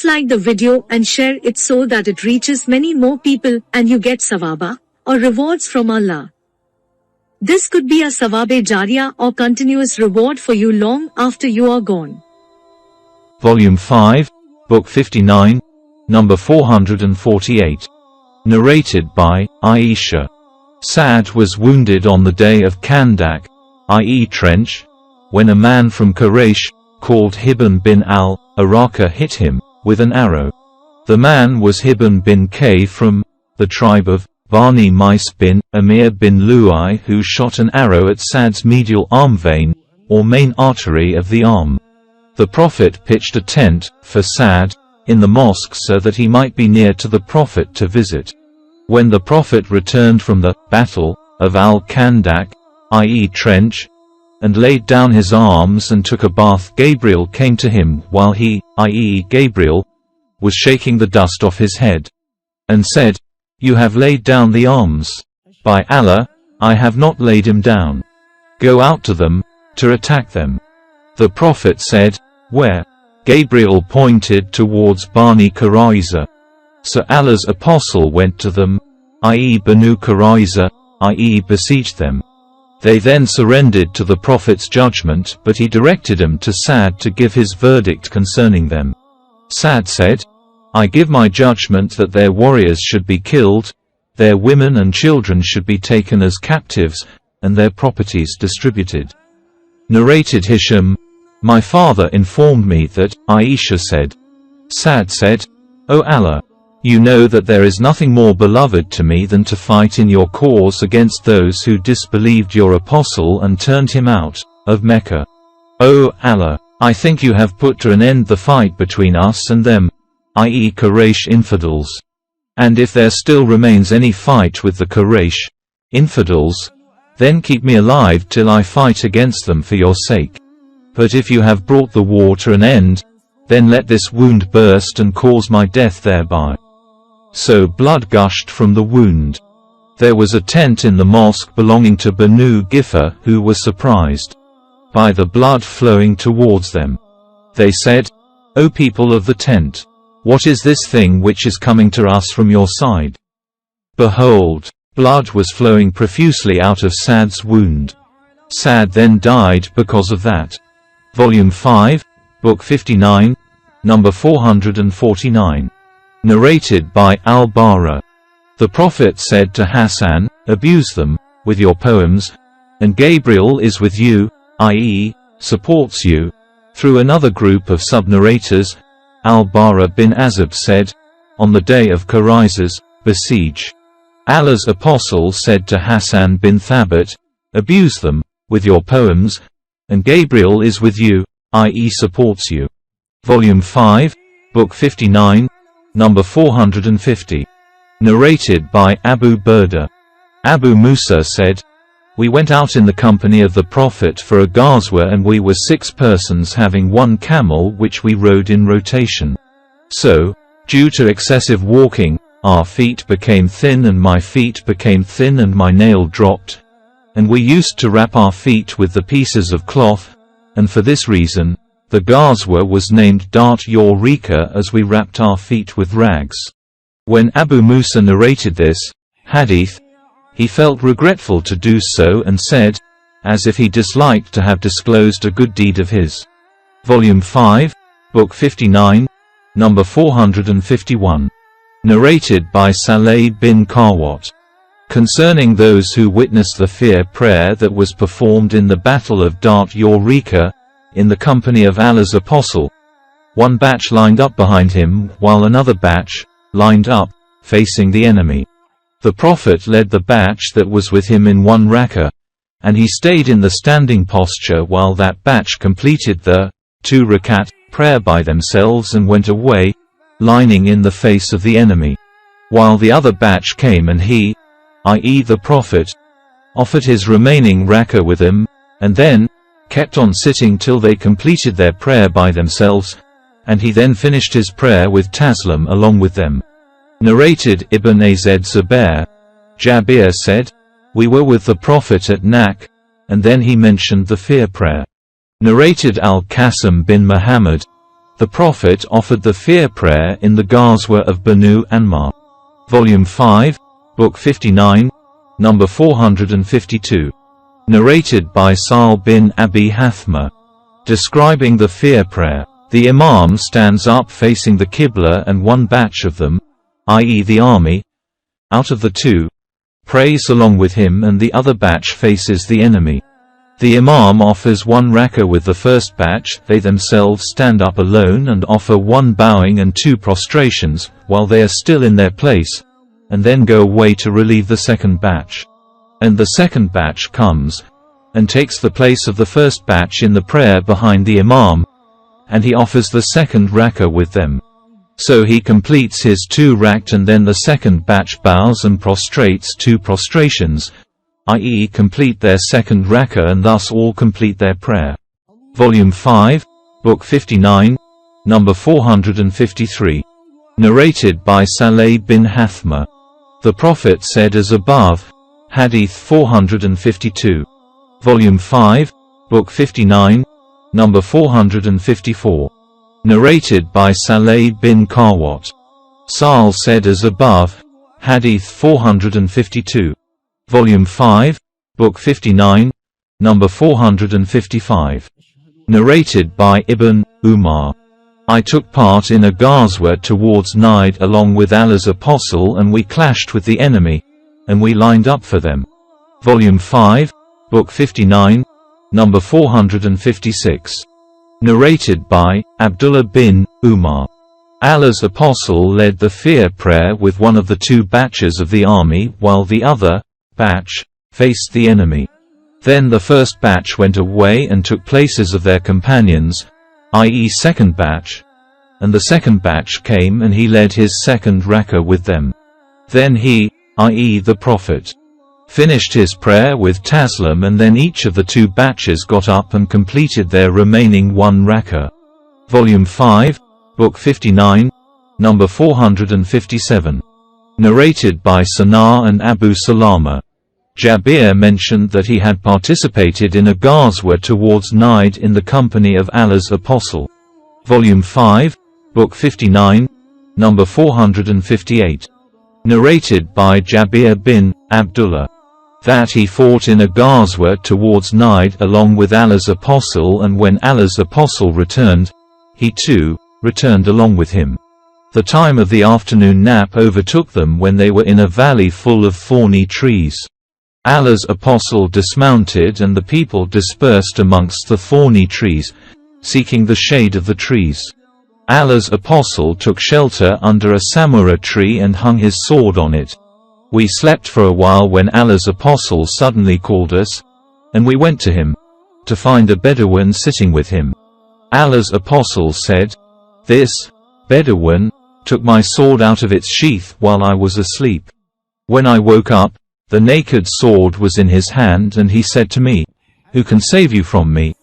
Please like the video and share it so that it reaches many more people and you get sawaba, or rewards from Allah. This could be a sawabe jariyah or continuous reward for you long after you are gone. Volume 5, Book 59, number 448. Narrated by Aisha. Sa'd was wounded on the day of Khandak, i.e. trench, when a man from Quraysh, called Hibban bin al-Araka, hit him with an arrow. The man was Hibban bin Kay from the tribe of Bani Mais bin Amir bin Lu'ay, who shot an arrow at Sa'd's medial arm vein, or main artery of the arm. The Prophet pitched a tent for Sa'd in the mosque so that he might be near to the Prophet to visit. When the Prophet returned from the battle of Al-Khandak, i.e. trench, and laid down his arms and took a bath, Gabriel came to him while he, i.e. Gabriel, was shaking the dust off his head, and said, "You have laid down the arms. By Allah, I have not laid him down. Go out to them, to attack them." The Prophet said, "Where?" Gabriel pointed towards Bani Qurayza. So Allah's apostle went to them, i.e. Banu Qurayza, i.e. besieged them. They then surrendered to the Prophet's judgment, but he directed him to Sa'd to give his verdict concerning them. Sa'd said, "I give my judgment that their warriors should be killed, their women and children should be taken as captives, and their properties distributed." Narrated Hisham, "My father informed me that," Aisha said. Sa'd said, "O Allah, you know that there is nothing more beloved to me than to fight in your cause against those who disbelieved your apostle and turned him out of Mecca. O Allah, I think you have put to an end the fight between us and them, i.e. Quraysh infidels. And if there still remains any fight with the Quraysh infidels, then keep me alive till I fight against them for your sake. But if you have brought the war to an end, then let this wound burst and cause my death thereby." So blood gushed from the wound. There was a tent in the mosque belonging to Banu Gifar who were surprised by the blood flowing towards them. They said, "O people of the tent, what is this thing which is coming to us from your side?" Behold, blood was flowing profusely out of Sa'd's wound. Sa'd then died because of that. Volume 5, Book 59, number 449. Narrated by Al-Bara. The Prophet said to Hassan, "Abuse them with your poems, and Gabriel is with you, i.e., supports you." Through another group of sub-narrators, Al-Bara bin Azib said, "On the day of Qurayza's besiege, Allah's apostle said to Hassan bin Thabit, 'Abuse them with your poems, and Gabriel is with you, i.e. supports you.'" Volume 5, Book 59, number 450. Narrated by Abu Burda. Abu Musa said, "We went out in the company of the Prophet for a ghazwa, and we were 6 persons having 1 camel which we rode in rotation. So, due to excessive walking, our feet became thin and my feet became thin and my nail dropped, and we used to wrap our feet with the pieces of cloth, and for this reason, the ghazwa was named Dart Yor Rika, as we wrapped our feet with rags." When Abu Musa narrated this hadith, he felt regretful to do so and said, as if he disliked to have disclosed a good deed of his. Volume 5, Book 59, number 451. Narrated by Saleh bin Kawat. Concerning those who witnessed the fear prayer that was performed in the battle of Dart Yor Rika, in the company of Allah's apostle, one batch lined up behind him, while another batch lined up facing the enemy. The Prophet led the batch that was with him in 1 rak'ah, and he stayed in the standing posture while that batch completed the 2 rakat prayer by themselves and went away, lining in the face of the enemy, while the other batch came and he, i.e. the Prophet, offered his remaining rak'ah with him, and then kept on sitting till they completed their prayer by themselves, and he then finished his prayer with taslim along with them. Narrated Ibn Az Zubair. Jabir said, "We were with the Prophet at Nak, and then he mentioned the fear prayer." Narrated Al-Qasim bin Muhammad. the Prophet offered the fear prayer in the Ghazwa of Banu Anmar. Volume 5, Book 59, number 452. Narrated by Sa'al bin Abi Hathma. Describing the fear prayer. The Imam stands up facing the Qibla and one batch of them, i.e. the army, out of the two, prays along with him and the other batch faces the enemy. The Imam offers one rak'ah with the first batch, they themselves stand up alone and offer one bowing and two prostrations, while they are still in their place, and then go away to relieve the second batch. And the second batch comes, and takes the place of the first batch in the prayer behind the Imam, and he offers the second rak'ah with them. So he completes his 2 rak'at and then the second batch bows and prostrates 2 prostrations, i.e. complete their second rak'ah and thus all complete their prayer. Volume 5, Book 59, number 453. Narrated by Saleh bin Hathma. The Prophet said as above, Hadith 452. Volume 5, Book 59, number 454. Narrated by Saleh bin Karwat. Sa'al said as above, Hadith 452. Volume 5, Book 59, number 455. Narrated by Ibn Umar. I took part in a Ghazwa towards Najd along with Allah's Apostle and we clashed with the enemy, and we lined up for them. Volume 5, Book 59, number 456. Narrated by Abdullah bin Umar. Allah's Apostle led the fear prayer with one of the 2 batches of the army while the other batch faced the enemy. Then the first batch went away and took places of their companions, i.e. second batch, and the second batch came and he led his second rak'ah with them. Then he, i.e. the Prophet, finished his prayer with taslim and then each of the 2 batches got up and completed their remaining 1 rak'ah. Volume 5, Book 59, number 457. Narrated by Sana and Abu Salama. Jabir mentioned that he had participated in a Ghazwa towards Najd in the company of Allah's Apostle. Volume 5, Book 59, number 458. Narrated by Jabir bin Abdullah. That he fought in a Ghazwa towards Najd along with Allah's Apostle, and when Allah's Apostle returned, he too returned along with him. The time of the afternoon nap overtook them when they were in a valley full of thorny trees. Allah's Apostle dismounted and the people dispersed amongst the thorny trees, seeking the shade of the trees. Allah's Apostle took shelter under a samura tree and hung his sword on it. We slept for a while when Allah's Apostle suddenly called us, and we went to him, to find a Bedouin sitting with him. Allah's Apostle said, "This Bedouin took my sword out of its sheath while I was asleep. When I woke up, the naked sword was in his hand and he said to me, 'Who can save you from me?'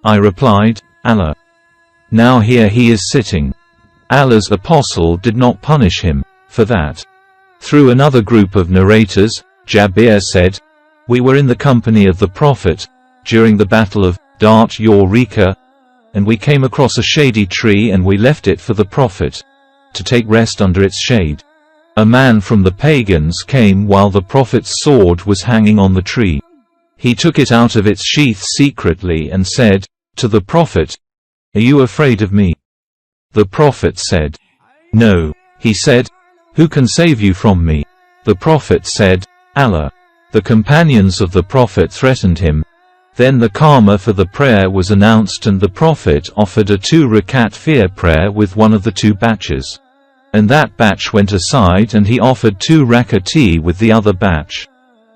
I replied, 'Allah.' Now here he is sitting." Allah's Apostle did not punish him for that. Through another group of narrators, Jabir said, "We were in the company of the Prophet during the battle of Dart Yorika, and we came across a shady tree and we left it for the Prophet to take rest under its shade. A man from the pagans came while the Prophet's sword was hanging on the tree. He took it out of its sheath secretly and said to the Prophet, 'Are you afraid of me?' The Prophet said, 'No.' He said, 'Who can save you from me?' The Prophet said, 'Allah.' The companions of the Prophet threatened him. Then the Qama for the prayer was announced and the Prophet offered a 2 rakat fear prayer with one of the 2 batches. And that batch went aside and he offered 2 rak'at with the other batch.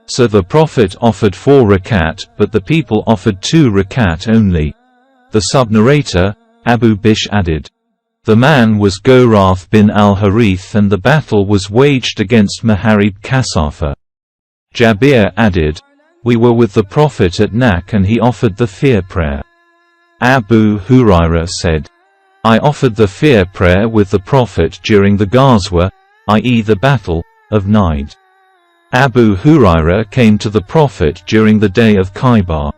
So the Prophet offered 4 rakat but the people offered 2 rakat only. The sub-narrator, Abu Bish added, "The man was Gorath bin al-Harith and the battle was waged against Maharib Kasafa." Jabir added, "We were with the Prophet at Nak and he offered the fear prayer." Abu Hurairah said, "I offered the fear prayer with the Prophet during the Ghazwa, i.e. the battle of Najd." Abu Hurairah came to the Prophet during the day of Khaybar.